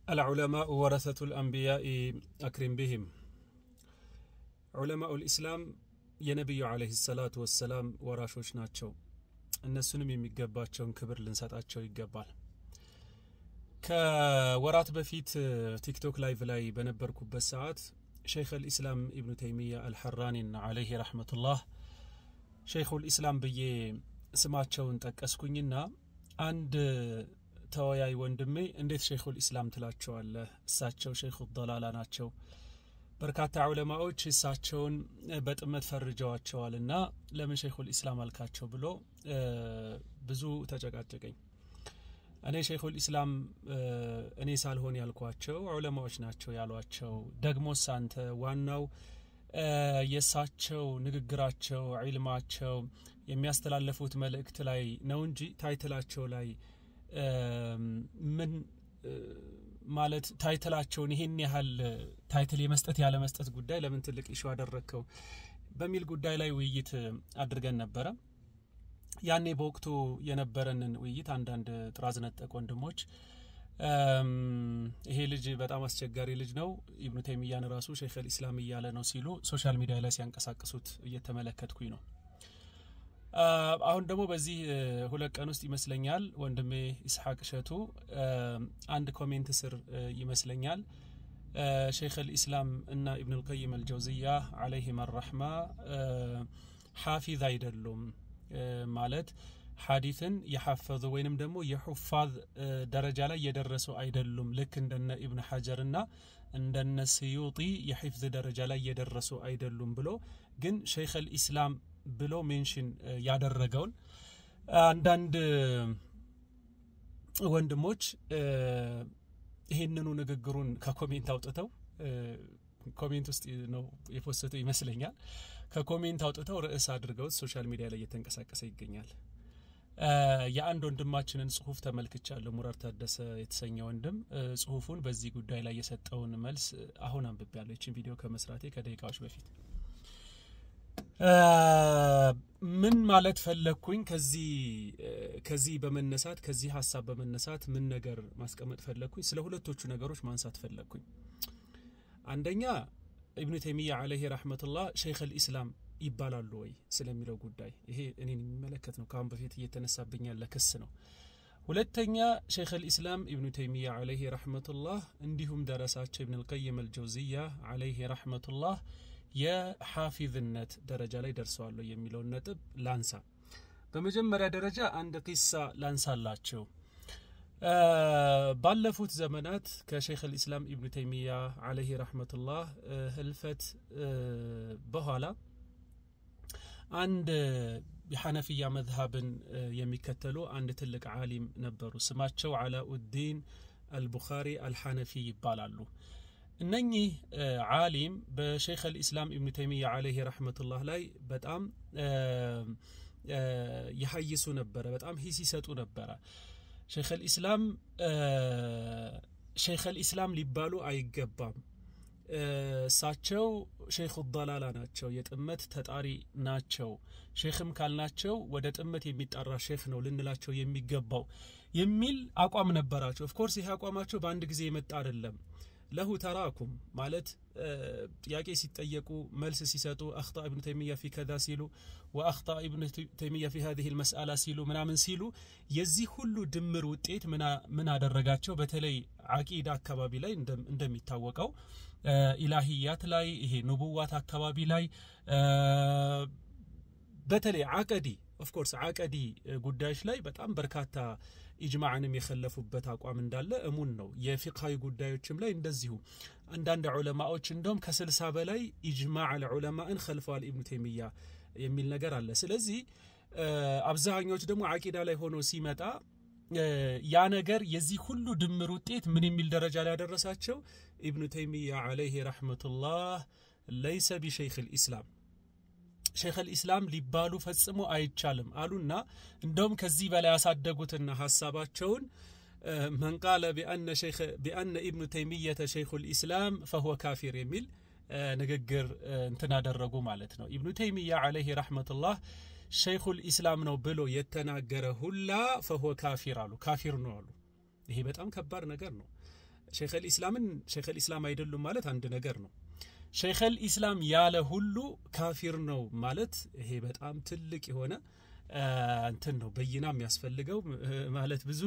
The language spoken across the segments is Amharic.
العلماء ورثة الأنبياء أكرم بهم. علماء الإسلام የነብዩ አለይሂ ሰላቱ ወሰለም ወራሾች ናቸው። እነሱንም የሚገባቸውን ክብር ልንሰጣቸው ይገባል። ከወራት በፊት ቲክቶክ ላይቭ ላይ በነበርኩበት ሰዓት ሼኽ አልኢስላም ኢብኑ ተይሚያ አልሐራኒና አለይሂ ረህመቱላህ ሼኹል ኢስላም ብዬ ስማቸውን ጠቀስኩኝና አንድ ተወያይ ወንድሜ እንዴት ሼኹል ኢስላም ትላቸዋለህ? እሳቸው ሼኹ ضላላ ናቸው። በርካታ ዑለማዎች እሳቸውን በጥመት ፈርጀዋቸዋልና ለምን ሼኹል ኢስላም አልካቸው ብሎ ብዙ ተጨቃጨቀኝ። እኔ ሼኹል ኢስላም እኔ ሳልሆን ያልኳቸው ዑለማዎች ናቸው ያሏቸው። ደግሞ ሳንተ ዋናው የሳቸው ንግግራቸው ዒልማቸው የሚያስተላልፉት መልእክት ላይ ነው እንጂ ታይትላቸው ላይ ምን ማለት ታይትላቸውን ይሄን ያህል ታይትል የመስጠት ያለ መስጠት ጉዳይ ለምን ትልቅ ኢሹ አደረከው በሚል ጉዳይ ላይ ውይይት አድርገን ነበር። ያኔ በወቅቱ የነበረንን ውይይት አንዳንድ ጥራዝ ነጠቅ ወንድሞች ይሄ ልጅ በጣም አስቸጋሪ ልጅ ነው ኢብኑ ተይሚያን ራሱ ሼኽ አልኢስላም እያለ ነው ሲሉ ሶሻል ሚዲያ ላይ ሲያንቀሳቅሱት እየተመለከትኩኝ ነው። አሁን ደግሞ በዚህ ሁለት ቀን ውስጥ ይመስለኛል ወንድሜ ኢስሐቅ ሸቱ አንድ ኮሜንት ስር ይመስለኛል ሼኽ አልኢስላም እና ኢብኑ አልቀይም አልጀውዚያ አለይሂም الرحማ ሐፊዝ አይደሉም ማለት ሐዲስን የሐፈዙ ወይንም ደግሞ የሁፋዝ ደረጃ ላይ የደረሱ አይደሉም ልክ እንደነ ኢብኑ ሐጀርና እንደነ ሲዩጢ የሂፍዝ ደረጃ ላይ የደረሱ አይደሉም ብሎ ግን ሼኽ አልኢስላም ብሎ ሜንሽን ያደረገውን አንዳንድ ወንድሞች ይሄንኑ ንግግሩን ከኮሜንት አውጥተው ኮሜንት ውስጥ ነው የፖስተው ይመስለኛል ከኮሜንት አውጥተው ርዕስ አድርገው ሶሻል ሚዲያ ላይ እየተንቀሳቀሰ ይገኛል። የአንድ ወንድማችንን ጽሁፍ ተመልክቻለሁ ሙራር ታደሰ የተሰኘ ወንድም ጽሁፉን በዚህ ጉዳይ ላይ የሰጠውን መልስ አሁን አንብቤያለሁ እቺን ቪዲዮ ከመስራቴ ከደቂቃዎች በፊት። ምን ማለት ፈለኩኝ ከዚህ በመነሳት ከዚህ ሐሳብ በመነሳት ምን ነገር ማስቀመጥ ፈለኩኝ ስለ ሁለቶቹ ነገሮች ማንሳት ፈለኩኝ። አንደኛ ኢብኑ ተይሚያ አለይሂ ረህመቱላህ ሼኽ አልኢስላም ይባላሉ ወይ ስለሚለው ጉዳይ ይሄ እኔን የሚመለከት ነው ካሁን በፊት እየተነሳብኝ ያለ ክስ ነው። ሁለተኛ ሼኽ አልኢስላም ኢብኑ ተይሚያ አለይሂ ረህመቱላህ እንዲሁም ደረሳቸው ኢብኑ አልቀይም አልጀውዚያ አለይሂ ረህመቱላህ የሐፊዝነት ደረጃ ላይ ደርሰዋል የሚለውን ነጥብ ላንሳ። በመጀመሪያ ደረጃ አንድ ቂሳ ላንሳላችሁ። ባለፉት ዘመናት ከሼኽ አልኢስላም ኢብኑ ተይሚያ አለይሂ ረህመቱላህ ህልፈት በኋላ አንድ የሐነፊያ መዝሐብን የሚከተሉ አንድ ትልቅ ዓሊም ነበሩ። ስማቸው አላኡዲን አልቡኻሪ አልሐነፊ ይባላሉ። እነኚህ ዓሊም በሼኽ አልኢስላም ኢብኑ ተይሚያ አለይሂ ረህመቱላህ ላይ በጣም ይሐይሱ ነበር በጣም ሂስ ይሰጡ ነበር። ሼኽ አልኢስላም ሊባሉ አይገባም እሳቸው ሼኹ ضላላ ናቸው የጥመት ተጣሪ ናቸው ሼኽም ካልናቸው ወደ ጥመት የሚጣራ ሼኽ ነው ልንላቸው የሚገባው የሚል አቋም ነበራቸው። ኦፍ ኮርስ ይሄ አቋማቸው በአንድ ጊዜ የመጣ አይደለም። ለሁ ተራኩም ማለት ጥያቄ ሲጠየቁ መልስ ሲሰጡ اخطا ابن تيميه في كذا ሲሉ واخطا ابن تيميه في هذه المساله ሲሉ ምናምን ሲሉ የዚህ ሁሉ ድምር ውጤት ምን አደረጋቸው? በተለይ አቂዳ አካባቢ ላይ እንደሚታወቀው ኢላሂያት ላይ ይሄ ንቡዋት አካባቢ ላይ በተለይ አቀዲ ኦፍ ኮርስ አቀዲ ጉዳዮች ላይ በጣም በርካታ ኢጅማዕንም የخلፉበት አቋም እንዳለ እሙን ነው። የፊቅሃዊ ጉዳዮችም ላይ እንደዚሁ አንዳንድ ዑለማዎች እንደውም ከ60 በላይ ኢጅማዕ الዑለማን خلፈዋል ኢብኑ ተይሚያ የሚል ነገር አለ። ስለዚህ አብዛኞች ደግሞ አቂዳ ላይ ሆኖ ሲመጣ ያ ነገር የዚህ ሁሉ ድምር ውጤት ምን የሚል ደረጃ ላይ ያደረሳቸው ኢብኑ ተይሚያ አለይሂ ረህመቱላህ ليس بشيخ الاسلام ሼኽ አልኢስላም ሊባሉ ፈጽሞ አይቻልም አሉና እንደውም ከዚህ በላይ ያሳደጉትና ሐሳባቸውን من قال بأن ابن تيمية شيخ الإسلام فهو كافر የሚል ንግግር እንትን አደረጉ ማለት ነው። ኢብኑ ተይሚያ አለይሂ ረህመቱላህ ሼኹል ኢስላም ነው ብሎ የተናገረ ሁላ فهو كافر አሉ ካፊር ነው አሉ። ይሄ በጣም ከባድ ነገር ነው። ሸይኽ الإسلام አይደሉም ማለት አንድ ነገር ነው ሸይኽ الإسلام ያለ ሁሉ ካፊር ነው ማለት ይሄ በጣም ትልቅ የሆነ እንትን ነው በይና የሚያስፈልገው ማለት ብዙ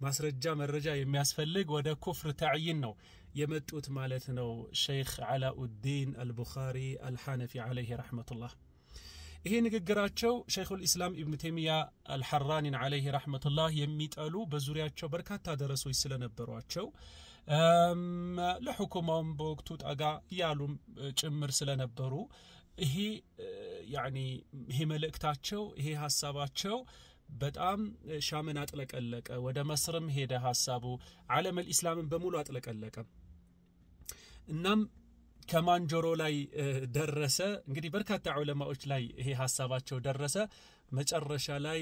ማስረጃ መረጃ የሚያስፈልግ ወደ ኩፍር ተዕይን ነው የመጡት ማለት ነው ሸይኽ አላኡዲን አልቡኻሪ አልሐነፊ አለይሂ ረህመቱላህ ይሄ ንግግራቸው ሸይኹ الإسلام ኢብኑ ተይሚያ አልሐራኒ አለይሂ ረህመቱላህ የሚጠሉ በዙሪያቸው በርካታ ደረሶች ስለነበሯቸው ለሁኩማውም በወቅቱ ጠጋ ያሉም ጭምር ስለነበሩ ይሄ ያኒ ይሄ መልእክታቸው ይሄ ሐሳባቸው በጣም ሻምን አጥለቀለቀ ወደ መስርም ሄደ ሐሳቡ ዓለም الإسلامን በሙሉ አጥለቀለቀ እናም ከማንጆሮ ላይ ደረሰ እንግዲህ በርካታ ዑለማዎች ላይ ይሄ ሐሳባቸው ደረሰ መጨረሻ ላይ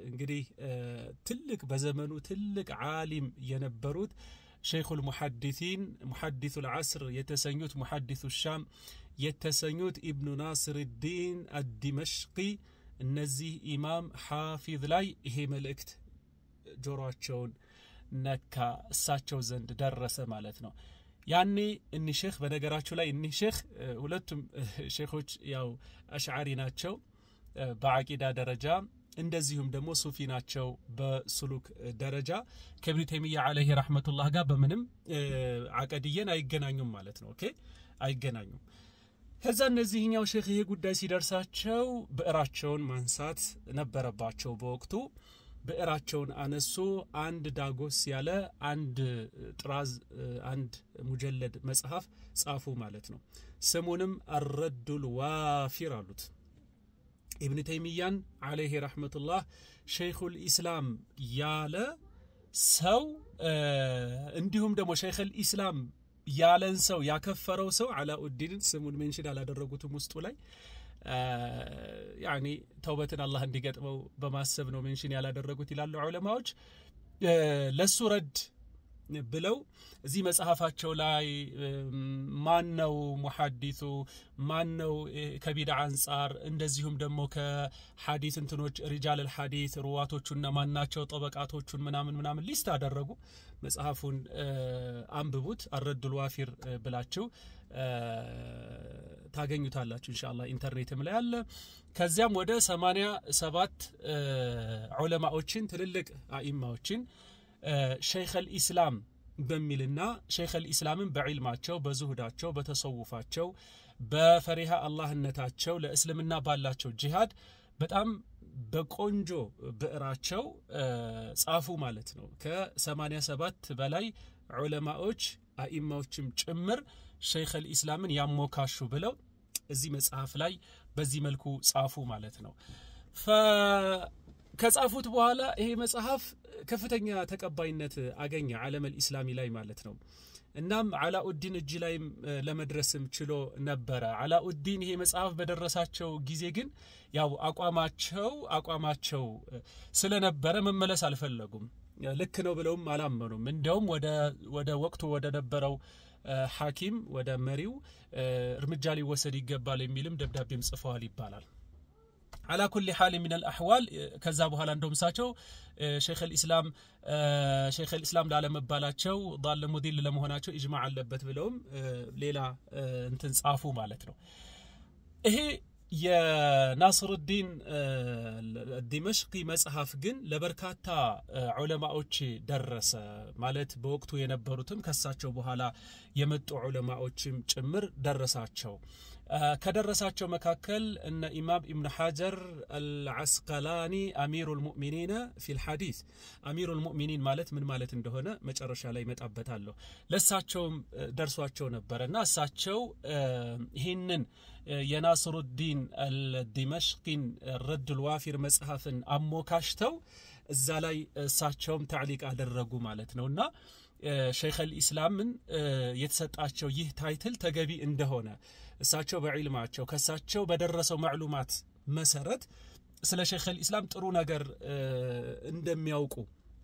እንግዲህ ትልቅ በዘመኑ ትልቅ ዓሊም የነበሩት شيخ المحدثين محدث العصر يتسنيوت محدث الشام يتسنيوت ابن ناصر الدين الدمشقي النزيه إمام حافظ لاي هي ملكت جوراتشون نكا ساتشو زند درس مالتنا يعني اني شيخ بنقراتشو لاي اني شيخ ولتم شيخوش ياو أشعاري ناتشو بعقيدة درجة እንደዚሁም ደግሞ ሱፊ ናቸው በሱሉክ ደረጃ ከኢብኑ ተይሚያ አለይሂ ረህመቱላህ ጋር በምንም አቀድየን አይገናኙም ማለት ነው ኦኬ አይገናኙም ከዛ እነዚህኛው ሼክ ይሄ ጉዳይ ሲደርሳቸው በእራቸውን ማንሳት ነበረባቸው በወቅቱ በእራቸውን አነሱ አንድ ዳጎስ ያለ አንድ ጥራዝ አንድ ሙጀለድ መጽሐፍ ጻፉ ማለት ነው ስሙንም አርረዱል ዋፊር አሉት ابن تيميان عليه رحمة الله شيخ الإسلام يالا سو عندهم دمو شيخ الإسلام يالن سو يكفروا سو على الدين سمون منشد على درجته مستولاي يعني توبة الله عندي قد بما سبنو منشين على درجته إلى العلماء للسرد ብለው እዚህ መጽሐፋቸው ላይ ማን ነው ሙሐዲሱ ማን ነው ከቢድዓ አንፃር እንደዚሁም ደግሞ ከሐዲስ እንትኖች ሪጃል الحديث ሩዋቶቹና ማናቸው ጠበቃቶቹን ምናምን ሊስት አደረጉ መጽሐፉን አንብቡት አርረዱል ዋፊር ብላችሁ ታገኙታላችሁ ኢንሻአላህ ኢንተርኔትም ላይ አለ ከዚያም ወደ 87 ዑለማዎችን ትልልቅ አኢማዎችን شيخ الإسلام بميلنا شيخ الإسلام بعلماتشو بزهداتشو بتصوفاتشو بفريها الله النتاتشو لإسلامنا بالاتشو جهاد بتأم بقونجو بقراتشو صافو مالتنو ك87 بلاي علماءوش أئموشم جمر شيخ الإسلام ياموكاشو بلو زي مصحف لاي بزي ملكو صافو مالتنو ف كصافوت بوالا ይሄ መጽሐፍ ከፍተኛ ተቀባይነት አገኘ ዓለም الإسلامي ላይ ማለት ነው እናም አላኡዲን እጅ ላይ ለመድረስም ችሎ ነበር አላኡዲን ይሄ መጽሐፍ በደረሳቸው ጊዜ ግን ያው አቋማቸው ስለነበረ መመለስ አልፈለጉም ልክ ነው ብለውም አላመኑም እንደውም ወደ ወቅቱ ወደ ነበረው ሐኪም ወደ መሪው እርምጃ ሊወሰድ ይገባል የሚልም ደብዳቤም ጽፈዋል ይባላል على كل حال من الأحوال كذابوا هلا عندهم ساتشو شيخ الإسلام لا مبالاتشو ضال مدير لمهناتشو إجماع اللبت بلوم ليلة انتنصافو مالتنا هي يا ناصر الدين الدمشقي مصحف جن لبركاتا علماءوچ درس مالت بوقتو ينبروتم كساتشو بوهالا يمطو علماءوچم ጭምር درساتشو كدرساتشو مكاكل ان امام ابن حجر العسقلاني امير المؤمنين في الحديث امير المؤمنين مالت من مالت እንደሆነ መጨረሻ ላይ መጣበታለሁ ለሳቸውም ደርሷቸው ነበርና እሳቸው ይሄንን የናስሩ الدين الدمشقي الرد الوافر መጽሐፍን አሞካሽተው እዛ ላይ እሳቸውም ታዕሊቅ አደረጉ ማለት ነውና ሸይኽ الإسلام የተሰጣቸው ይህ ታይትል ተገቢ እንደሆነ እሳቸው በዕልማቸው ከሳቸው በደረሰው ማዕሉማት መሰረት ስለ ሸይኽ الإسلام ጥሩ ነገር እንደሚያውቁ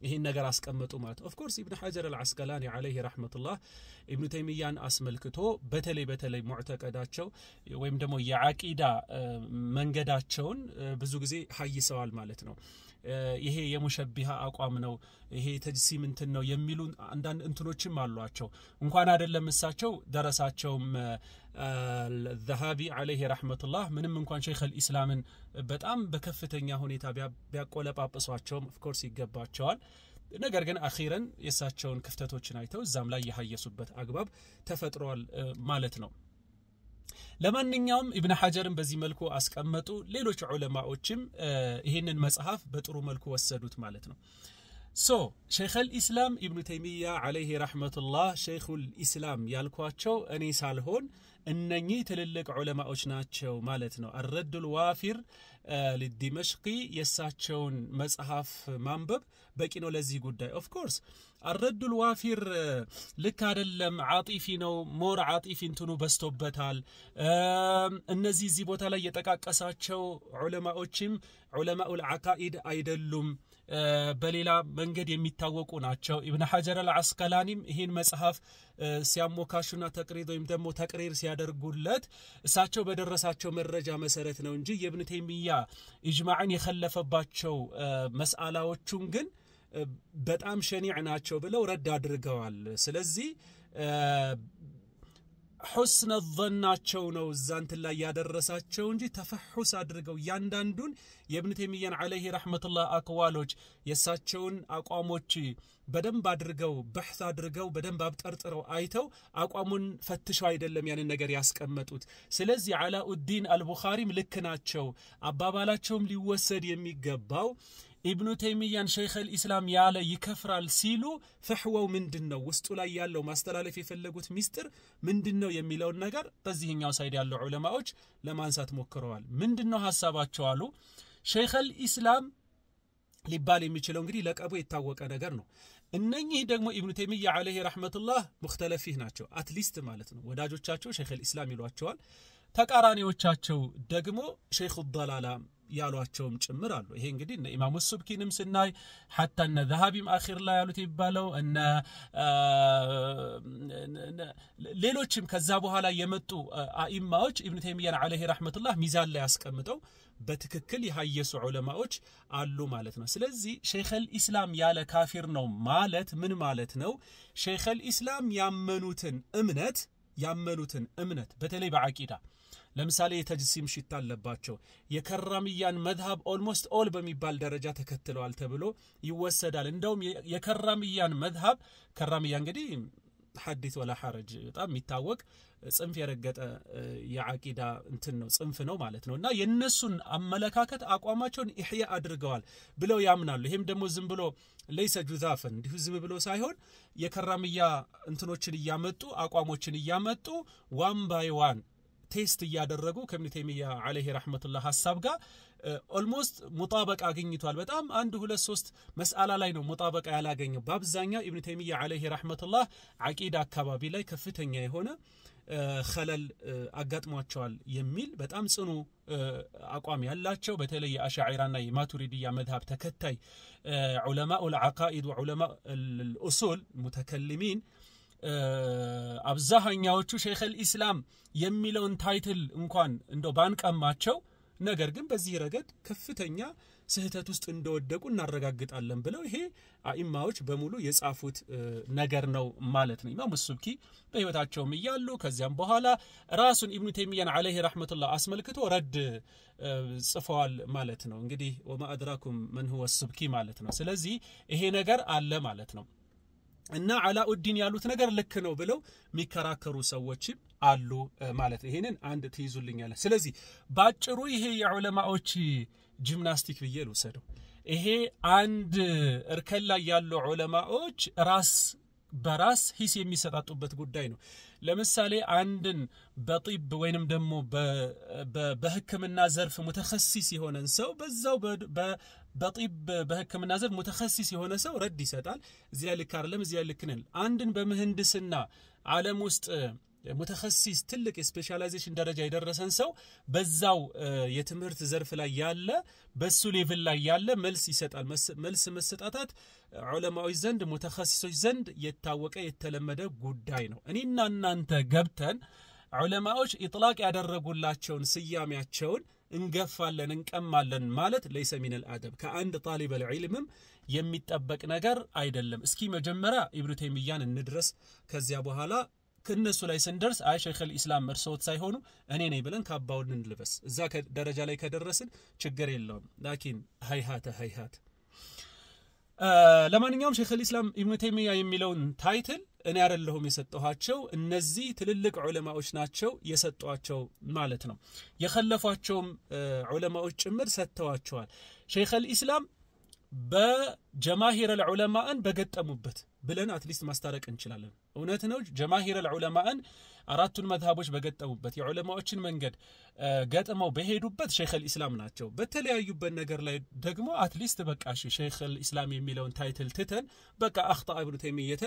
ይሄን ነገር አስቀመጡ ማለት ኦፍ ኮርስ ኢብኑ ሐጀር አልዓስቀላኒ አለይሂ ረህመቱላህ ኢብኑ ተይሚያን አስመልክቶ በተለይ ሙዕተቀዳቸው ወይም ደግሞ የዓቂዳ መንገዳቸውን ብዙ ጊዜ ሐይሰዋል ማለት ነው ይሄ የሙሸቢሃ አቋም ነው ይሄ ተጅሲም እንትን ነው የሚሉ አንዳንድ እንትኖችም አሏቸው እንኳን አይደለም እሳቸው ደረሳቸውም الذهبي عليه رحمة الله ምንም እንኳን ሸይኽ الاسلامን በጣም በከፍተኛ ሁኔታ ቢያቆለጳጵሷቸውም of course ይገባቸዋል ነገር ግን አኺረን የሳቸውን ክፍተቶችን አይተው እዛም ላይ ያያየሱበት አግባብ ተፈጥሯል ማለት ነው ለማንኛውም ኢብኑ ሐጀርን በዚህ መልኩ አስቀመጡ ሌሎች ዑለማዎችም ይሄንን መጽሐፍ በጥሩ መልኩ ወሰዱት ማለት ነው شيخ الإسلام ابن تيمية عليه رحمة الله شيخ الإسلام يالكواتشو أني سالهون أنني تللق علماء أجناتشو مالتنا الرد الوافر للدمشقي يساتشون مصحف منبب بكينو لزي قداي of course الرد الوافر لك هذا عاطفي نو مور عاطفي انتنو بستوبتال النزي زيبوتا لا يتكاكساتشو علماء أجم علماء العقائد أيدلهم በሌላ መንገድ የሚታወቁ ናቸው ኢብኑ ሐጀር አልዓስቀላኒም ይሄን መጽሐፍ ሲያሞካሹና ተቅሪር ወይም ደግሞ ተቅሪር ሲያደርጉለት እሳቸው በደረሳቸው መረጃ መሰረት ነው እንጂ የኢብኑ ተይሚያ ኢጅማዕን የኸለፈባቸው መስአላዎቹን ግን በጣም ሸኒዕ ናቸው ብለው ረድ አድርገዋል ስለዚህ حسن الظناቸው ነው ዛንት ላይ ያደረሳቸው እንጂ ተፈሑስ አድርገው ያንዳንዱን የኢብኑ ተይሚያን عليه رحمة الله አቅዋሎች የሳቸውን አቋሞች በደንብ አድርገው በህስ አድርገው በደንብ አብጠርጥረው አይተው አቋሙን ፈትሸው አይደለም ያንን ነገር ያስቀመጡት ስለዚህ አላኡዲን አልቡኻሪም ልክ ናቸው አባባላቸውም ሊወሰድ የሚገባው ኢብኑ ተይሚያን ሸይኽ الاسلام ያለ ይከፍራል ሲሉ ፈህወው ምንድነው ውስጡ ላይ ያለው ማስተላለፍ የፈለጉት ሚስጥር ምንድነው የሚለው ነገር በዚህኛው ሳይድ ያለው ዑለማዎች ለማንሳት ሞክረዋል ምንድነው ሐሳባቸው አሉ ሸይኽ الاسلام ሊባል የሚችለው እንግዲህ ለቀቡ የታወቀ ነገር ነው እነኚህ ደግሞ ኢብኑ ተይሚያ عليه رحمة الله مختلفين ናቸው አትሊስት ማለት ነው ወዳጆቻቸው ሸይኽ الاسلام ይሏቸዋል ተቃራኒዎቻቸው ደግሞ ሸይኹ الضلاላ ያሏቸውም ጭምር አሉ ይሄ እንግዲህ እነ ኢማሙ ሱብኪንም ስናይ حتى እነ ዘሃቢም አኺር ላይ ያሉት ይባለው እነ ሌሎችም ከዛ በኋላ የመጡ አኢማዎች ኢብኑ ተይሚያን عليه رحمة الله ሚዛን ላይ ያስቀምጠው በትክክል ያየሱ ዑለማዎች አሉ ማለት ነው ስለዚህ ሸይኽ الاسلام ያለ ካፊር ነው ማለት ምን ማለት ነው ሸይኽ الاسلام ያመኑትን እምነት በተለይ በአቂዳ ለምሳሌ የተጅሲም ሽታ አለባቸው የከራሚያን መዝሐብ ኦልሞስት ኦል በሚባል ደረጃ ተከትለዋል ተብሎ ይወሰዳል እንደውም የከራሚያን መዝሐብ ከራሚያ እንግዲህ ሐዲስ ወላ ሐረጅ በጣም የሚታወቅ ጽንፍ የረገጠ የአቂዳ እንትን ነው ጽንፍ ነው ማለት ነውና የነሱን አመለካከት አቋማቸውን ኢህያ አድርገዋል ብለው ያምናሉ ይሄም ደግሞ ዝም ብሎ ለይሰ ጁዛፈን እንዲሁ ዝም ብሎ ሳይሆን የከራሚያ እንትኖችን ያመጡ አቋሞችን ያመጡ ዋን ባይ ዋን ቴስት ያደረጉ ከኢብኑ ተይሚያ عليه رحمة الله ሐሳብ ጋር ኦልሞስት ሙጣበቃ አግኝቷል በጣም 1 2 3 መስአላ ላይ ነው ሙጣበቃ ያላገኘው በአብዛኛው ኢብኑ ተይሚያ عليه رحمة الله አቂዳ አካባቢ ላይ ከፍተኛ የሆነ خلل አጋጥሟቸዋል የሚል በጣም ጽኑ አቋም ያላቸው በተለይ አሻዒራና የማቱሪዲያ መዝሐብ ተከታይ ዑለማኡ العقائد وعلماء الاصول متكلمين አብዛኛዎቹ ሸይኽ الاسلام የሚለውን ታይትል እንኳን እንደው ባንቀማቸው ነገር ግን በዚህ ረገድ ከፍተኛ ስህተት ውስጥ እንደወደቁ እናረጋግጣለን ብለው ይሄ አኢማዎች በሙሉ የጻፉት ነገር ነው ማለት ነው ኢማሙ ሱብኪ በህይወታቸውም ይያሉ ከዚያም በኋላ ራሱን ኢብኑ ተይሚያን عليه رحمة الله አስመልክቶ ረድ ጽፈዋል ማለት ነው እንግዲህ ወማ አድራኩም من هو السبكي ማለት ነው ስለዚህ ይሄ ነገር አለ ማለት ነው እና አላኡዲን ያሉት ነገር ልክ ነው ብለው ሚከራከሩ ሰዎች አሉ ማለት ይሄንን አንድ ትይዙልኛል ስለዚህ ባጭሩ ይሄ የዑለማዎች ጂምናስቲክ በየሉ ሰደው ይሄ አንድ እርከን ላይ ያሉ ዑለማዎች ራስ በራስ ሂስ የሚሰጣጡበት ጉዳይ ነው ለምሳሌ አንድን በጢብ ወይንም ደግሞ በህክምና ዘርፍ متخصص የሆነን ሰው በዛው በጢብ በህክምና ዘርፍ متخصص የሆነ ሰው ረድ ይሰጣል እዚህ ላይ ልክ አይደለም እዚህ ላይ ልክ ነን አንድን በምህንድስና ዓለም ውስጥ متخصص ትልቅ ስፔሻላይዜሽን ደረጃ የደረሰን ሰው በዛው የትምህርት ዘርፍ ላይ ያለ በሱ ሌቭል ላይ ያለ መልስ ይሰጣል መልስ መስጣታት ዑለማዎች ዘንድ متخصصዎች ዘንድ የታወቀ የተለመደ ጉዳይ ነው እኔና እናንተ ገብተን ዑለማዎች ኢጥላቅ ያደረጉላቸውን ስያሜያቸውን እንገፋለን እንቀማለን ማለት ليس من الادب ከአንድ طالب العلم የሚጠበቅ ነገር አይደለም እስኪ መጀመሪያ ኢብኑ ተይሚያን እንድረስ ከዚያ በኋላ ከነሱ ላይ ስንደርስ አይ ሸይኽ الاسلام እርሶት ሳይሆኑ እኔ ነኝ ብለን ካባውን እንልበስ እዛ ደረጃ ላይ ከደረስን ችግር የለውም ላኪን ሃይሃት ለማንኛውም ሸይኽ الاسلام ኢብኑ ተይሚያ የሚለውን ታይትል እኔ አይደለሁም የሰጠኋቸው እነዚህ ትልልቅ ዑለማዎች ናቸው የሰጧቸው ማለት ነው የخلፏቸው ዑለማዎች ጭምር ሰጥተዋቸዋል ሸይኽ الاسلام በጀማሂር العلماءን በገጠሙበት ብለን አትሊስት ማስታረቅ እንችላለን እውነት ነው ጀማሂር العلماءን አራቱን መዝሐቦች በገጠሙበት የዑለማዎችን መንገድ ገጠመው በሄዱበት ሸይኽ الاسلام ናቸው በተለያዩበት ነገር ላይ ደግሞ አትሊስት በቃ ሸይኽ الاسلام የሚለውን ታይትል ትተን በቃ اخطا ابن تيميه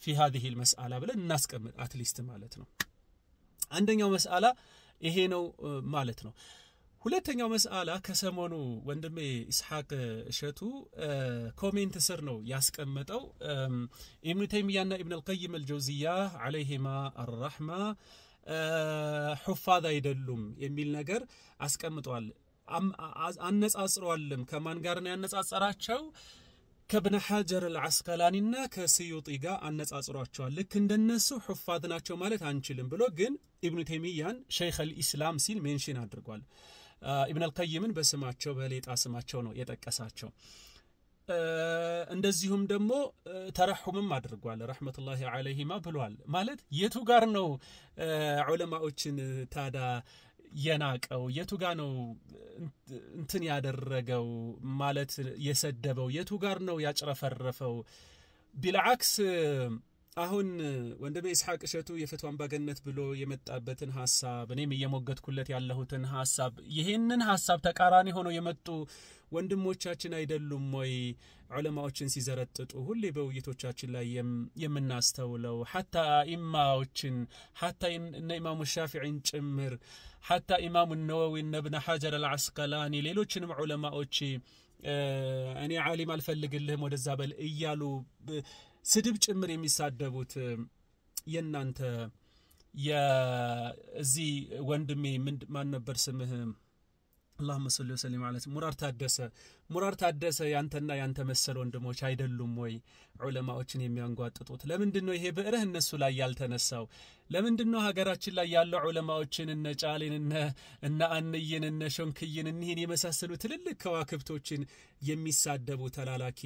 في هذه المساله ብለን እናስቀምጥ አትሊስት ማለት ነው አንደኛው መስአላ ይሄ ነው ማለት ነው ሁለተኛው መስአላ ከሰሞኑ ወንድሜ ኢስሐቅ እሸቱ ኮሜንት ስር ነው ያስቀመጠው ኢብኑ ተይሚያና ኢብኑ አልቀይም አልጀውዚያ عليهما الرحمه ሑፋዝ አይደሉም የሚል ነገር አስቀምጧል አነጻጽሯልም ከማን ጋር ነው ያነጻጸራቸው ከብነ ሐጀር العسقلانيና ከስዩጢ ጋር አነጻጽሯቸዋል ልክ እንደነሱ ሑፋዝ ናቸው ማለት አንችልም ብሎ ግን ኢብኑ ተይሚያን ሸይኽ الاسلام ሲል ሜንሽን አድርጓል ኢብኑ አልቀይምን በስማቸው በሌጣ ስማቸው ነው የጠቀሳቸው እንደዚሁም ደግሞ ተረሑምም አድርጓል ረህመቱላሂ ዐለይሂማ ብሏል ማለት የቱ ጋር ነው ዑለማዎችን ታዳ የናቀው የቱ ጋር ነው እንትን ያደረገው ማለት የሰደበው የቱ ጋር ነው ያጭረፈረፈው ቢልዓክስ አሁን ወንድሜ ኢስሐቅ እሸቱ የፈትዋን ባገነት ብሎ የመጣበትን ሐሳብ እኔም እየሞገትኩለት ያለሁትን ሐሳብ ይሄንን ሐሳብ ተቃራኒ ሆኖ የመጡ ወንድሞቻችን አይደሉም ወይ ዑለማዎችን ሲዘረጥጡ ሁሌ በውይይቶቻችን ላይ የምናስተውለው حتى ኢማዎችን حتى ኢማሙ ሻፊዒን ጭምር حتى ኢማሙ ነወዊ ኢብኑ ሐጀር العسقلاني ሌሎችንም ዑለማዎች እኔ ዓሊም አልፈልግልህም ወደዛ በል እያሉ ስድብ ጭምር የሚሳደቡት የናንተ የዚህ ወንድሜ ማን ነበር ስምህ اللهم صل وسلم على ሙራር ታደሰ ያንተና ያንተ መሰል ወንድሞች አይደሉም ወይ ዑለማዎችን የሚያንጓጥጡት ለምንድነው ይሄ በእረህ እነሱ ላይ ያልተነሳው ለምንድነው ሀገራችን ላይ ያለው ዑለማዎችን እነ ጫሊን እነ አንይን እነ ሾንክይን እነህን የመሳሰሉ ትልልቅ ከዋክብቶችን የሚሳደቡ ተላላኪ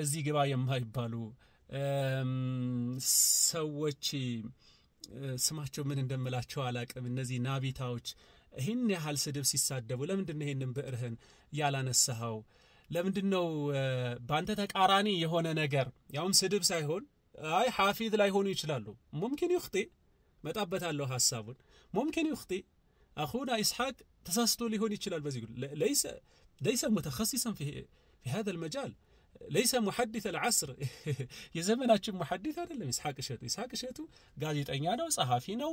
እዚህ ግባ የማይባሉ ሰዎች ስማቸው ምን እንደምላቸው አላቀም እነዚህ ናቢታዎች ይሄን ያህል ስድብ ሲሳደቡ ለምንድነው ይሄንን በእርህን ያላነሳው ለምንድነው ባንተ ተቃራኒ የሆነ ነገር ያውም ስድብ ሳይሆን አይ ሐፊዝ ላይ ሆኑ ይችላሉ ممكن يخطئ መጣበታለው ሐሳቡን ممكن يخطئ اخونا اسحاق ተሳስቶ ሊሆን ይችላል በዚህ ليس متخصصا في هذا المجال ليس محدث العصر يزمناچ محدث አይደለም ኢስሐቅ እሸቱ ጋዜጠኛ ነው ጸሐፊ ነው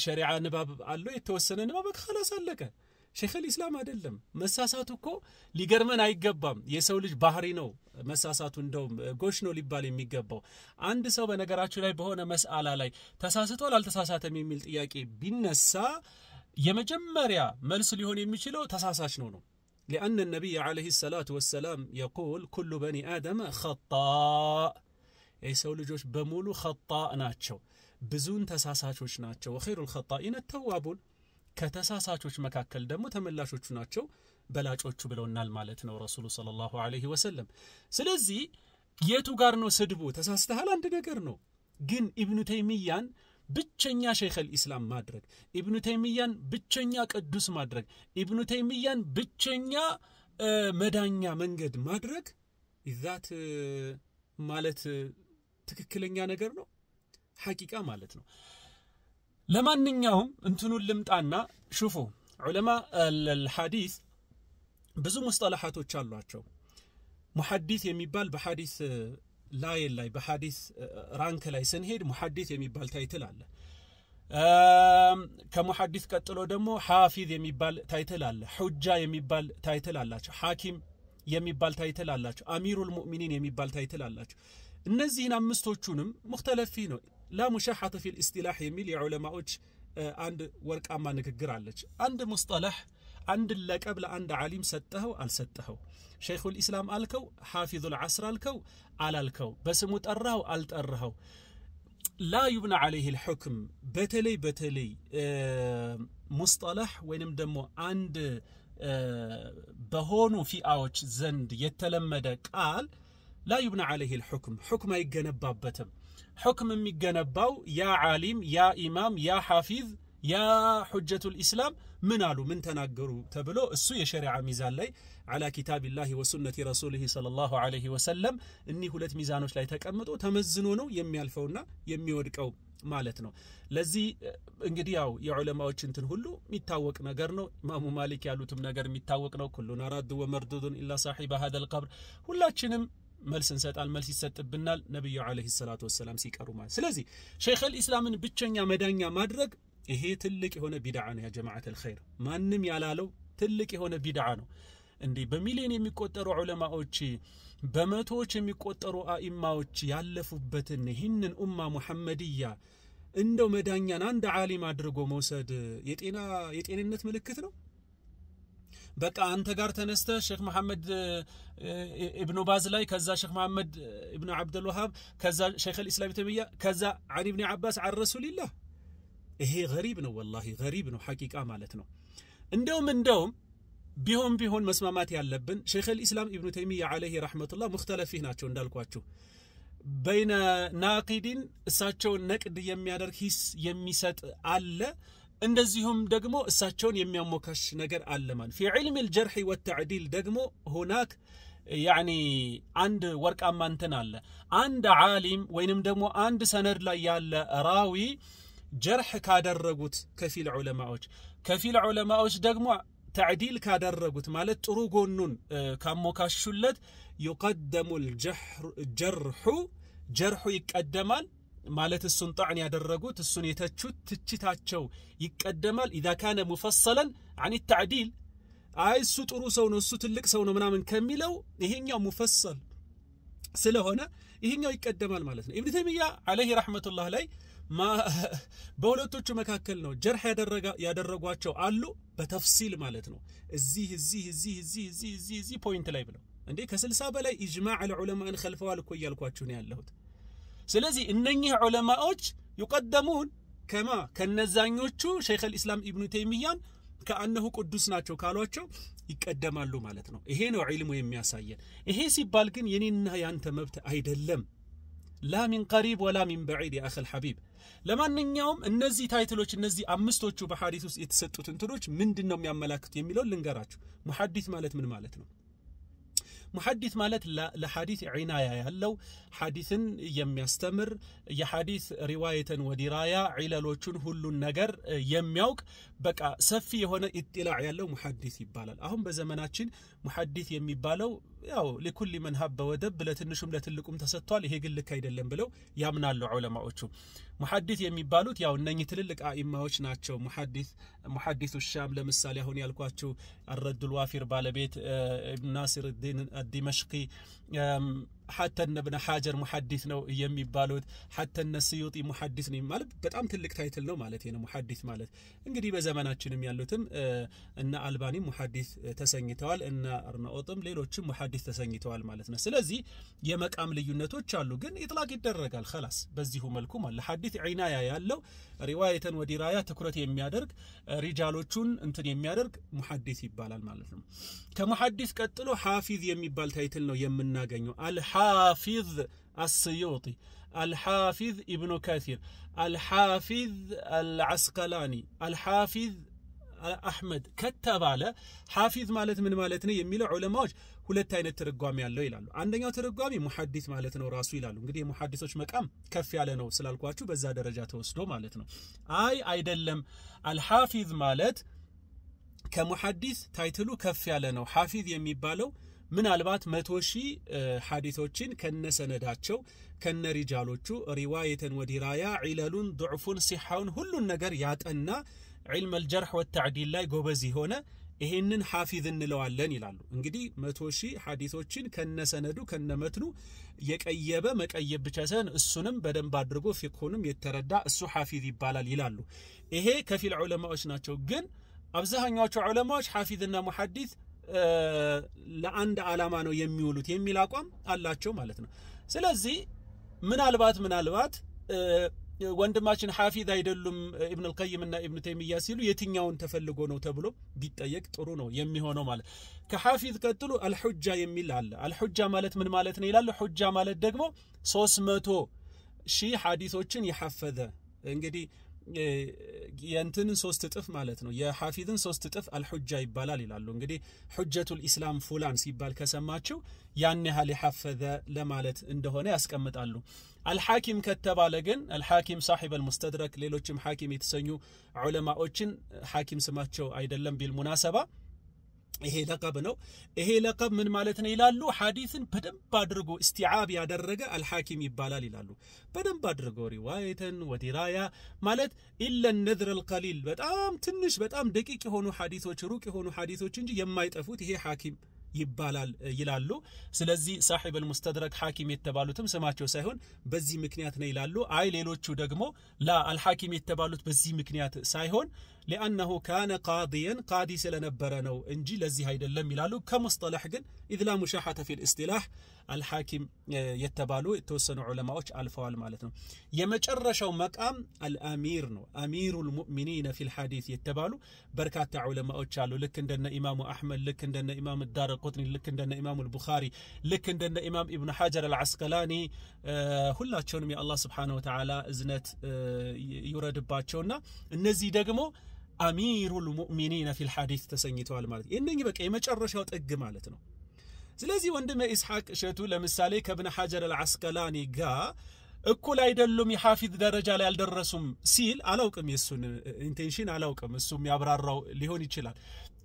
ሸሪዓ ንባብ አለው የተወሰነ ንባብ خلاص አለቀ ሸይኽ الاسلام አይደለም መሳሳቱ እኮ ሊገርመን አይገባም የሰው ልጅ ባህሪ ነው መሳሳቱ እንደው ጎሽ ነው ሊባል የሚገባው አንድ ሰው በነገራችሁ ላይ በሆነ መስአላ ላይ ተሳስቷል አልተሳሳተም የሚል ጥያቄ ቢነሳ የመጀመሪያ መልስ ሊሆን የሚችለው ተሳሳች ነው لأن النبي عليه الصلاة والسلام يقول كل بني آدم خطاء يسول جوش بمولو خطاء ناتشو بزون تساساتوش ناتشو وخير الخطائين التوابون كتساساتوش مكاكل دمو تملاشوش ناتشو بلاجوش بلونا المالتنا ورسول صلى الله عليه وسلم سلزي يتو غارنو سدبو تساستهال عند نقرنو جن ابن تيميان ብቸኛ ሸይኽ الاسلام ማድረግ ኢብኑ ተይሚያን ብቸኛ ቅዱስ ማድረግ ኢብኑ ተይሚያን ብቸኛ መዳኛ መንገድ ማድረግ ይዛት ማለት ትክክለኛ ነገር ነው ሐቂቃ ማለት ነው ለማንኛውም እንትኑን ልምጣና ሹፉ ዑለማ الحديث ብዙ ሙስጠላሃቶች አሏቸው ሙሐዲስ የሚባል በሐዲስ ላይ በሐዲስ ራንክ ላይ ስንሄድ ሙሐዲስ የሚባል ታይትል አለ ከሙሐዲስ ቀጥሎ ደግሞ ሐፊዝ የሚባል ታይትል አለ ሁጃ የሚባል ታይትል አላቸው ሐኪም የሚባል ታይትል አላቸው አሚሩል ሙእሚኒን የሚባል ታይትል አላቸው እነዚህን አምስቶቹንም مختلف ነው لا مشاحة في الاصطلاح የሚል የዑለማዎች አንድ ወርቃማ ንግግር አለች አንድ ሙስጠላህ አንድ ለቀብ ለአንድ ዓሊም ሰጠኸው አልሰጠኸው ሸይኹል ኢስላም አልከው ሐፊዙል ዐስር አልከው አላልከው በስሙ ጠራው አልጠራው ላ ይብና عليه الحكم በተለይ ሙስጠላህ ወይንም ደግሞ አንድ በሆኑ ፊአዎች ዘንድ የተለመደ ቃል لا يبنى عليه الحكم حكم يجنبابتم حكم የሚገነባው ያ ዓሊም ያ ኢማም ያ ሐፊዝ ያ حجة الإسلام ምን አሉ ምን ተናገሩ ተብሎ እሱ የሸሪዓ ሚዛን ላይ على كتاب الله وسنة رسوله صلى الله عليه وسلم እኒ ሁለት ሚዛኖች ላይ ተቀምጦ ተመዝኖ ነው የሚያልፈውና የሚወድቀው ማለት ነው ለዚህ እንግዲህ ያው የዑለማዎች እንትን ሁሉ የሚታወቅ ነገር ነው ኢማሙ ማሊክ ያሉትም ነገር የሚታወቅ ነው ኩሉና ራድ ወመርዱድ ኢላ صاحب هذا القبر ሁላችንም መልስ እንሰጣል መልስ ይሰጥብናል ነብዩ አለይሂ ሰላቱ ወሰለም ሲቀሩ ማለት ስለዚህ ሸይኹል ኢስላምን ብቸኛ መዳኛ ማድረግ ይሄ ትልቅ የሆነ ቢድዓ ነው ያ ጀማዓት الخير ማንንም ያላለው ትልቅ የሆነ ቢድዓ ነው እንዴ በሚሊዮን የሚቆጠሩ ዑለማዎች በመቶዎች የሚቆጠሩ አኢማዎች ያለፉበትን ይህንን ኡማ ሙሐመዲያ እንደው መዳኛን አንድ ዓሊም አድርጎ መውሰድ የጤንነት ምልክት ነው በቃ አንተ ጋር ተነስተ ሼክ መሐመድ ኢብኑ ባዝ ላይ ከዛ ሼክ መሐመድ ኢብኑ አብዱል ወሃብ ከዛ ሸይኹል ኢስላም ተይሚያ ከዛ አሊ ኢብኑ አባስ عن رسول الله ይሄ غريب ነው والله غريب ነው ሐቂቃ ማለት ነው እንደውም ቢሆን መስማማት ያለብን ሸይኹል ኢስላም ኢብኑ ተይሚያ አለይሂ ረህመቱላህ ሙክተለፊህ ናቸው እንዳልኳችሁ በይነ ናቂዲን እሳቸው ነቅድ የሚያደርግ ሂስ የሚሰጥ አለ እንደዚሁም ደግሞ እሳቸውን የሚያሞካሽ ነገር አለ ማለት في علم الجرح والتعديل ደግሞ هناك يعني አንድ ወርቃማ እንትን አለ አንድ ዓሊም ወይንም ደግሞ አንድ ሰነድ ላይ ያለ ራዊ ጀርህ ካደረጉት ከፊል ዑለማዎች ደግሞ تعديل ካደረጉት ማለት ጥሩ ጎኑን ካሞካሹለት يقدم الجرح ይቀደማል ማለት እሱን ጣዕን ያደረጉት እሱን የተቹት ትችታቸው ይቀደማል اذا كان مفصلا عن التعديل እሱ ጥሩ ሰው ነው እሱ ትልቅ ሰው ነው ምናምን ከሚለው ይሄኛው ሙፈሰል ስለሆነ ይሄኛው ይቀደማል ማለት ነው ኢብኑ ተይሚያ አለይሂ ረህመቱላህ ላይ በሁለቶቹ መካከል ነው ጀርህ ያደረጓቸው አሉ በተፍሲል ማለት ነው እዚህ ፖይንት ላይ ብለው እንዴ ከ60 በላይ ኢጅማዕ العلماء خلفዋል እኮ ያልኳችሁ ነው ያለሁት ስለዚህ እነኚህ ዑለማዎች ይቀደሙን ከማ ከነዛኞቹ ሸይኹል ኢስላም ኢብኑ ተይሚያን ከአንሁ ቅዱስ ናቸው ካሏቸው ይቀደማሉ ማለት ነው ይሄ ነው ዒልሙ የሚያሳየን ይሄ ሲባል ግን የኔና ያንተ መብት አይደለም لا من قريب ولا من بعيد يا اخي الحبيب ለማንኛውም እነዚህ ታይትሎች እነዚህ አምስቶቹ በሐዲስ ውስጥ የተሰጡት እንትኖች ምንድነው የሚያመላክቱ የሚለው ልንገራችሁ ሙሐዲስ ማለት ምን ማለት ነው محدث ማለት ለሐዲስ ዒናያ ያለው ሐዲስን የሚያስተምር የሐዲስ ሪዋየተን ወዲራያ ዒለሎቹን ሁሉን ነገር የሚያውቅ በቃ ሰፊ የሆነ ኢጥላዕ ያለው ሙሐዲስ ይባላል አሁን በዘመናችን ሙሐዲስ የሚባለው ያው ለኩል من هب ودب ለትንሹም ለትልቁም ተሰጥቷል ይሄ ግን ልክ አይደለም ብለው ያምናሉ ዑለማዎቹ ሙሐዲስ የሚባሉት ያው እነኚህ ትልልቅ አኢማዎች ናቸው ሙሐዲሱ ሻም ለምሳሌ አሁን ያልኳችሁ الرد الوافر ባለቤት ابن ناصر الدين الدمشقي حتى ابن حجر محدث ነው የሚባሉት حتى السيوطي محدث ነው ማለት በጣም ትልቅ ታይትል ነው ማለት ነው ሙሐዲስ ማለት እንግዲህ በዘመናችንም ያሉትም እና አልባኒ ሙሐዲስ ተሰኝተዋል እና አርናኦጥም ሌሎችም ሙሐዲስ ተሰኝተዋል ማለት ነው ስለዚህ የመቃም ልዩነቶች አሉ ግን ኢጥላቅ ይደረጋል خلاص በዚሁ መልኩ ማለት ሐዲስ ዒናያ ያለው ሪዋየተን ወዲራያ ትኩረት የሚያደርግ ሪጃሎቹን እንትን የሚያደርግ ሙሐዲስ ይባላል ማለት ነው ከሙሐዲስ ቀጥሎ ሐፊዝ የሚባል ታይትል ነው የምናገኘው الحافظ السيوطي الحافظ ابن كثير الحافظ العسقلاني الحافظ احمد ከተባለ ሐፊዝ ማለት ምን ማለት ነው የሚለው ዑለማዎች ሁለት አይነት ትርጓሜ ያለው ይላሉ አንደኛው ትርጓሜ ሙሐዲስ ማለት ነው ራሱ ይላሉ እንግዲህ የሙሐዲሶች መቃም ከፍ ያለ ነው ስላልኳችሁ በዛ ደረጃ ተወስዶ ማለት ነው አይደለም الحافظ ማለት ከሙሐዲስ ታይትሉ ከፍ ያለ ነው ሐፊዝ የሚባለው ምናልባት 100,000 ሐዲሶችን ከነሰነዳቸው ከነሪጃሎቹ ሪዋየተን ወዲራያ ዒለሉን ضعፉን ሲሐውን ሁሉን ነገር ያጠና علم الجرح والتعديل ላይ ጎበዝ ሆነ ይሄንን ሐፊዝ እንለዋለን ይላሉ እንግዲህ 100,000 ሐዲሶችን ከነሰነዱ ከነመትኑ የቀየበ መቀየብ ብቻ ሳይሆን እሱንም በደንብ አድርጎ ፊቅሁንም የተረዳ እሱ ሐፊዝ ይባላል ይላሉ ይሄ ከፊል ዑለማዎች ናቸው ግን አብዛኛዎቹ ዑለማዎች ሐፊዝና ሙሐዲስ ለአንድ ዓላማ ነው የሚውሉት የሚል አቋም አላቸው ማለት ነው ስለዚህ ምናልባት ወንድማችን ሐፊዝ አይደሉም ኢብኑ አልቀይም እና ኢብኑ ተይሚያ ሲሉ የትኛውን ተፈልጎ ነው ተብሎ ቢጠየቅ ጥሩ ነው የሚሆነው ማለት ከሐፊዝ ቀጥሎ አልሁጃ የሚል አለ አልሁጃ ማለት ምን ማለት ነው ይላል ሁጃ ማለት ደግሞ 300,000 ሐዲሶችን የሐፈዘ እንግዲህ የእንትንን 3 እጥፍ ማለት ነው የሐፊዝን 3 እጥፍ አልሁጃ ይባላል ይላሉ እንግዲህ ሁጀቱል ኢስላም ፉላን ሲባል ከሰማችሁ ያን ያህል የሐፈዘ ለማለት እንደሆነ ያስቀምጣሉ አልሐኪም ከተባለ ግን አልሐኪም صاحب المستدرك ሌሎችም ሐኪም የተሰኙ ዑለማዎችን ሐኪም ስማቸው አይደለም ቢልሙናሰባ ይሄ ለቀብ ነው ይሄ ለቀብ ምን ማለት ነው ይላሉ ሐዲስን በደንብ አድርጎ እስቲዓብ ያደረገ አልሐኪም ይባላል ይላሉ በደንብ አድርጎ ሪዋየተን ወዲራያ ማለት ኢላ النذر القليل በጣም ትንሽ በጣም ደቂቅ የሆኑ ሐዲሶች ሩቅ የሆኑ ሐዲሶች እንጂ የማይጠፉት ይሄ ሐኪም ይባላል ይላሉ ስለዚህ صاحب المستدرك ሐኪም የተባሉትም ስማቸው ሳይሆን በዚህ ምክንያት ነው ይላሉ አይ ሌሎቹ ደግሞ ላ አልሐኪም የተባሉት በዚህ ምክንያት ሳይሆን لانه كان قاضيا قاضي ስለነበረ ነው እንጂ ለዚህ አይደለም ይላሉ ከሙስጠላህ ግን اذ لا مشاحه في الاصطلاح الحاكم የተባሉ የተወሰኑ ዑለማዎች አልፈዋል ማለት ነው የመጨረሻው መቃም الامير ነው امير المؤمنين في الحديث የተባሉ በርካታ ዑለማዎች አሉ ልክ እንደነ ኢማሙ አህመድ ልክ እንደነ ኢማም الدارقطني ልክ እንደነ ኢማሙ البخاري ልክ እንደነ ኢማም ኢብኑ ሐጀር العسقلاني ሁላቸውንም የአላህ Subhanahu Wa Ta'ala እዝነት ይወረድባቸውና እነዚህ ደግሞ امير المؤمنين في الحديث ተሰኝተዋል ማለት እነኚህ በቃ የመጨረሻው ጥግ ማለት ነው ስለዚህ ወንድም ኢስሐቅ ሸቱ ለምሳሌ ከብነ ሐጀር العسقلاني ጋር እኩል አይደሉም የሐፊዝ ደረጃ ላይ ያልደረሱም ሲል አላውቅም የሱን ኢንቴንሽን አላውቅም እሱም ያብራራው ሊሆን ይችላል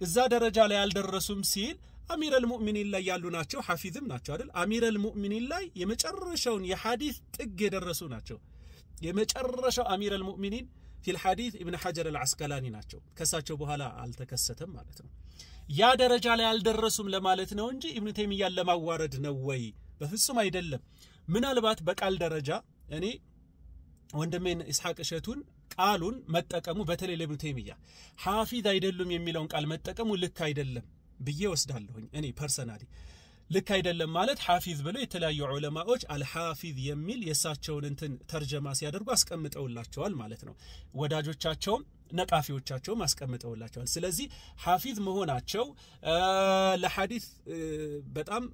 እዛ ደረጃ ላይ ያልደረሱም ሲል አሚር አልሙእሚኒን ላይ ያሉ ናቸው ሐፊዝም ናቸው አይደል አሚር አልሙእሚኒን ላይ የመጨረሻውን የሐዲስ ጥግ የደረሱ ናቸው የመጨረሻው አሚር አልሙእሚኒን في الحديث ابن حجر العسقلاني ናቸው ከሳቸው በኋላ አልተከሰተም ማለት ነው ያ ደረጃ ላይ ያልደረሱም ለማለት ነው እንጂ ኢብኑ ተይሚያን ለማዋረድ ነው ወይ በፍጹም አይደለም ምናልባት በቃል ደረጃ እኔ ወንድሜን ኢስሐቅ ሸቱን ቃሉን መጠቀሙ በተለይ ለኢብኑ ተይሚያ ሐፊዝ አይደሉም የሚለውን ቃል መጠቀሙ ልክ አይደለም ብዬ ወስዳለሁኝ እኔ ፐርሰናሊ ልክ አይደለም ማለት ሐፊዝ ብለው የተለያዩ ዑለማዎች አልሐፊዝ የሚል የሳቸውን እንትን ተርጀማ ሲያደርጉ አስቀምጠውላቸዋል ማለት ነው ወዳጆቻቸው ነቃፊዎቻቸው ማስቀምጠውላቸዋል ስለዚህ ሐፊዝ መሆናቸው ለሐዲስ በጣም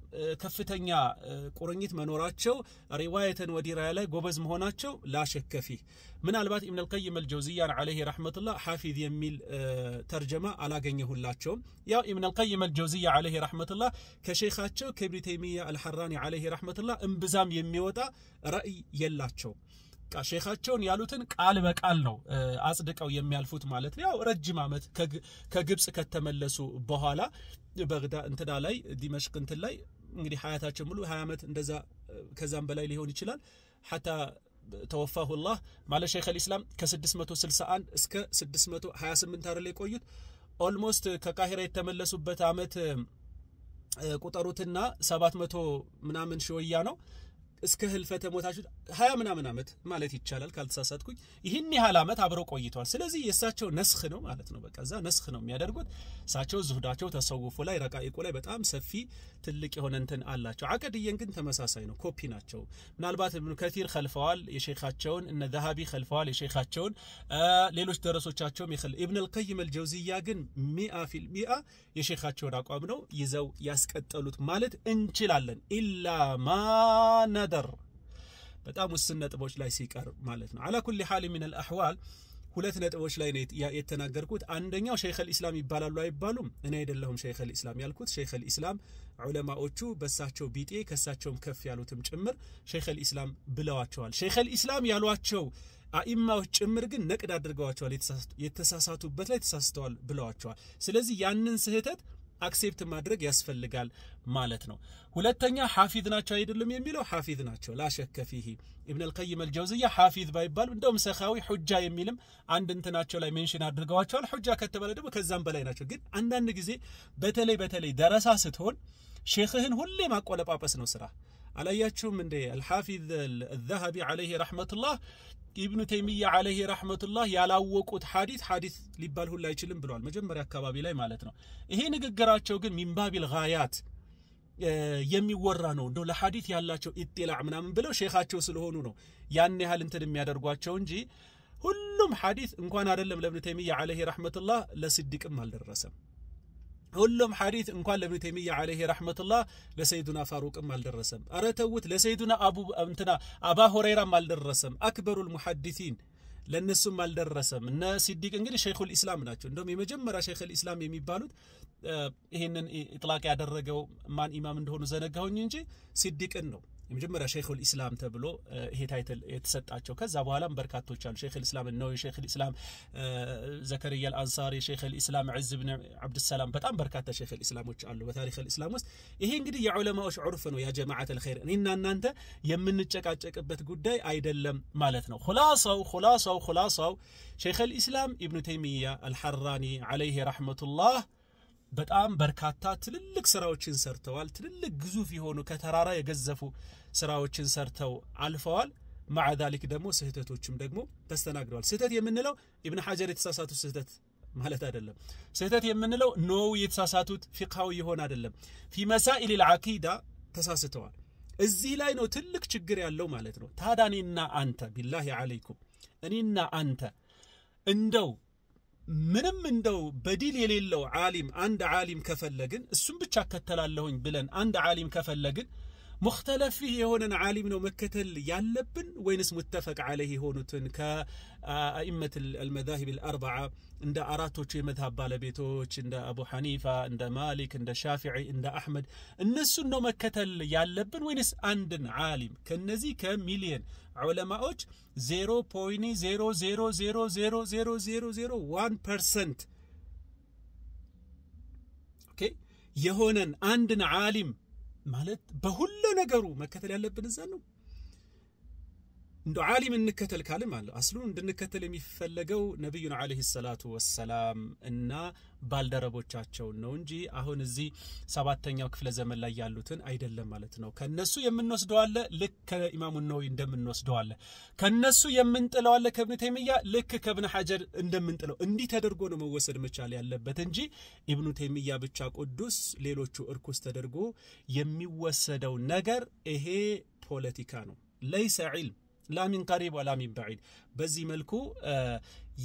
ከፍተኛ ቁርኝት መኖራቸው ሪዋየተን ወዲራያ ላይ ጎበዝ መሆናቸው ላሸከፊ ምናልባት ኢብኑ አልቀይም አልጀውዚያ عليه رحمه الله ሐፊዝ የሚል ተርጀማ አላገኘሁላቸውም ያው ኢብኑ አልቀይም አልጀውዚያ عليه رحمه الله ከሼኻቸው ከኢብኑ ተይሚያ አልሐራኒ عليه رحمه الله እንብዛም የሚወጣ ራእይ የላቸው ሼኻቸውን ያሉትን ቃል በቃል ነው አጽድቀው የሚያልፉት ማለት ነው ያው ረጅም አመት ከግብጽ ከተመለሱ በኋላ በግዳ እንትና ላይ ዲማሽቅ እንትን ላይ እንግዲህ ሐያታቸው ሙሉ 20 አመት እንደዛ ከዛም በላይ ሊሆን ይችላል حتى توفاه الله ማለት ሼኽ الاسلام ከ661 እስከ 628 አይደል የቆዩት ኦልሞስት ከቃሂራ የተመለሱበት አመት ቁጥሩትና 700 ምናምን ሺያ ነው እስከ ህልፈተ ሞታቸው 20 ምናምን አመት ማለት ይቻላል ካልተሳሳትኩኝ ይሄን ያህል አመት አብረው ቆይተዋል ስለዚህ የሳቸው ነስኽ ነው ማለት ነው በቃ ዛ ነስኽ ነው የሚያደርጉት ሳቸው ዙህዳቸው ተሰውፉ ላይ ረቃኢቁ ላይ በጣም ሰፊ ትልቅ የሆነ እንትን አላቸው አቀድየን ግን ተመሳሳይ ነው ኮፒ ናቸው ምናልባት ኢብኑ ከቲር ኸልፈዋል የሼኻቸውን እነ ዘሃቢ ኸልፈዋል የሼኻቸውን ሌሎች ደረሶቻቸውም ኢብኑ አልቀይም አልጀውዚያ ግን 100% የሼኻቸውን አቋም ነው ይዘው ያስቀጠሉት ማለት እንችላለን ኢላ ማ ነደር በጣም ውስን ነጥቦች ላይ ሲቀር ማለት ነው على كل حال من الاحوال ሁለት ነጥቦች ላይ ነው የተናገርኩት አንደኛው ሼኽ الاسلام ይባላሉ አይባሉም እኔ አይደለሁም ሼኽ الاسلام ያልኩት ሼኽ الاسلام ዑለማዎቹ በሳቸው ቢጤ ከሳቸውም ከፍ ያሉትም ጭምር ሼኽ الاسلام ብለዋቸዋል ሼኽ الاسلام ያሏቸው አኢማዎች ጭምር ግን ነቅድ አድርገዋቸዋል የተሳሳቱበት ላይ ተሳስተዋል ብለዋቸዋል ስለዚህ ያንን ስህተት አክሴፕት ማድረግ ያስፈልጋል ማለት ነው ሁለተኛ ሐፊዝ ናቸው አይደለም የሚለው ሐፊዝ ናቸው لا شك فيه ابن القيم الجوزية ሐፊዝ ባይባል እንደውም ሰኻዊ ሁጃ የሚልም አንድ እንትናቸው ላይ ሜንሽን አድርገዋቸዋል ሁጃ ከተባለ ደግሞ ከዛም በላይ ናቸው ግን አንዳንድ ጊዜ በተለይ ደረሳ ስትሆን ሼኽህን ሁሌ ማቆለጳጳስ ነው ስራ አላያችሁም እንደ الحافظ الذهبي عليه رحمة الله ابن تيمية عليه رحمة الله ያላወቁት ሐዲስ ሊባል ሁሉ አይችልም ብለዋል መጀመሪያ አካባቢ ላይ ማለት ነው ይሄ ንግግራቸው ግን ሚንባቢል ጋያት የሚወራ ነው እንደው ለሐዲስ ያላቸው ኢጥላዕ ምናምን ብለው ሼኻቸው ስለሆኑ ነው ያን ያህል እንትን የሚያደርጓቸው እንጂ ሁሉም ሐዲስ እንኳን አይደለም ለኢብኑ ተይሚያ عليه رحمة الله ለስዲቅም አልደረሰም ሁሉም ሐዲስ እንኳን ለኢብኑ ተይሚያ عليه رحمة الله ለሰይዱና ፋሩቅም አልደረሰም አረተውት ለሰይዱና አባ ሁረይራም አልደረሰም አክበሩል ሙሐዲሲን ለነሱም አልደረሰም እና ሲዲቅ እንግዲህ ሸይኹል ኢስላም ናቸው እንደውም የመጀመሪያ ሸይኹል ኢስላም የሚባሉት ይሄንን ኢጥላቅ ያደረገው ማን ኢማም እንደሆኑ ዘነጋሁኝ እንጂ ሲዲቅን ነው የመጀመሪያ ሸይኹል ኢስላም ተብሎ ይሄ ታይትል የተሰጣቸው ከዛ በኋላም በርካቶች አሉ ሸይኹል ኢስላም ነው ሸይኹል ኢስላም ዘከሪያ አልአንሳሪ ሸይኹል ኢስላም ዐዝ ኢብኑ አብድ ሰላም በጣም በርካታ ሸይኹል ኢስላሞች አሉ በታሪክ الاسلام ውስጥ ይሄ እንግዲህ የዑለማዎች ዑርፍ ነው ያ ጀማዓት الخير እኔና እናንተ የምንጨቃጨቅበት ጉዳይ አይደለም ማለት ነው خلاصው ሸይኹል ኢስላም ኢብኑ ተይሚያ አልሐራኒ عليه رحمة الله በጣም በርካታ ትልልቅ ስራዎችን ሰርተዋል ትልልቅ ግዙፍ የሆኑ ከተራራ የገዘፉ ስራዎችን ሰርተው አልፈዋል مع ذلك ደግሞ ስህተቶችም ደግሞ ተስተናግደዋል ስህተት የምንለው ኢብኑ ሐጀር የተሳሳቱት ስህተት ማለት አይደለም ስህተት የምንለው ነው የተሳሳቱት ፊቅሃዊ ይሆን አይደለም في مسائل العقيده ተሳስተዋል እዚህ ላይ ነው ትልቅ ችግር ያለው ማለት ነው ታዳኒና አንተ ቢላሂ አለይኩም እኔና አንተ እንደው ምንም እንደው በዲል የሌለው ዓሊም አንድ ዓሊም ከፈለግን እሱም ብቻ ከተላለሁኝ ብለን አንድ ዓሊም ከፈለግን مختلف የሆነን ዓሊም ነው መከተል ያለብን ወይንስ متفق عليه የሆኑትን ከአኢመት المذاهب الاربعه እንደ አራቶቹ የመዝሐብ ባለቤቶች እንደ አቡ ሐኒፋ እንደ ማሊክ እንደ ሻፊዒ እንደ አህመድ እነሱን ነው መከተል ያለብን ወይንስ አንድን ዓሊም ከነዚህ ከሚሊየን ዑለማዎች 0.0000001% ኦኬ የሆነን አንድን ዓሊም ማለት በሁሉ ነገሩ መከተል ያለብን እዛ ነው እንደ ዓሊም እንከተል ካለ ማለት አስሉ እንድንከተል የሚፈልገው ነብዩና አለይሂ ሰላቱ ወሰላም እና ባልደረቦቻቸው ነው እንጂ አሁን እዚህ ሰባተኛው ክፍለ ዘመን ላይ ያሉትን አይደለም ማለት ነው ከነሱ የምንወስደው አለ ልክ ከኢማሙ ነወዊ እንደምንወስደው አለ ከነሱ የምንጥለው አለ ከኢብኑ ተይሚያ ልክ ከኢብኑ ሐጀር እንደምንጥለው እንዲህ ተደርጎ ነው መወሰድ መቻል ያለበት እንጂ ኢብኑ ተይሚያ ብቻ ቅዱስ ሌሎቹ እርኩስ ተደርጎ የሚወሰደው ነገር ይሄ ፖለቲካ ነው ليس علم لا من قريب ولا من بعيد በዚህ መልኩ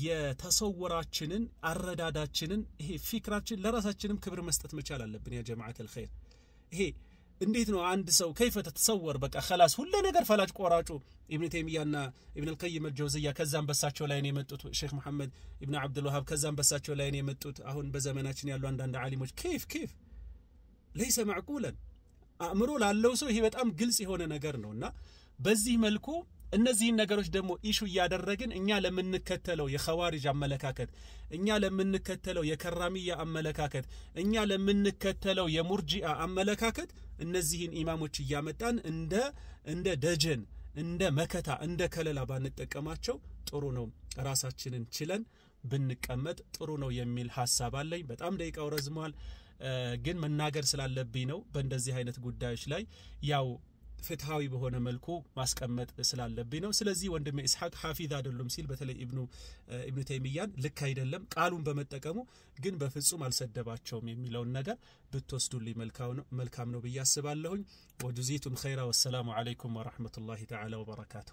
የተሰወራችንን አረዳዳችንን ይሄ ፍክራችን ለራሳችንም ክብር መስጠት መቻል አለብን ያ ጀማዓት الخير ይሄ እንዴት ነው አንድ ሰው كيف تتصور በቃ خلاص ሁሉ ነገር ፈላጭ ቆራጩ ኢብኑ ተይሚያና ኢብኑ القيم الجوزية ከዛም በሳቸው ላይ ነው የመጡት ሼክ መሐመድ ኢብኑ አብዱል ወሃብ ከዛም በሳቸው ላይ ነው የመጡት አሁን በዘመናችን ያሉ አንዳንድ ዓሊሞች كيف ليس معقولا አእምሮ ላለው ሰው ይሄ በጣም ግልጽ የሆነ ነገር ነውና በዚህ መልኩ እነዚህን ነገሮች ደግሞ ኢሹ ያደረግን እኛ ለምንከተለው የኸዋሪጅ አመለካከት እኛ ለምንከተለው የከራሚያ አመለካከት እኛ ለምንከተለው የሙርጂአ አመለካከት እነዚህን ኢማሞች ያመጣን እንደ ደጀን እንደ መከታ እንደ ከለላ ባንጠቀማቸው ጥሩ ነው ራሳችንን ችለን ብንቀመጥ ጥሩ ነው የሚል ሐሳብ አለኝ በጣም ደቂቃው ረዝሟል ግን መናገር ስላለብኝ ነው በእንደዚህ አይነት ጉዳዮች ላይ ያው ፍትሃዊ በሆነ መልኩ ማስቀመጥ ስላለብኝ ነው ስለዚህ ወንድሜ ኢስሐቅ ሐፊዝ አይደለም ሲል በተለይ ኢብኑ ተይሚያን ልክ አይደለም ቃሉን በመጠቀሙ ግን በፍጹም አልሰደባቸውም የሚለውን ነገር ብትወስዱልኝ መልካም ነው ብዬ አስባለሁኝ ወጁዚቱም ኸይራ ወሰላሙ አለይኩም ወራህመቱላሂ ተዓላ ወበረካቱ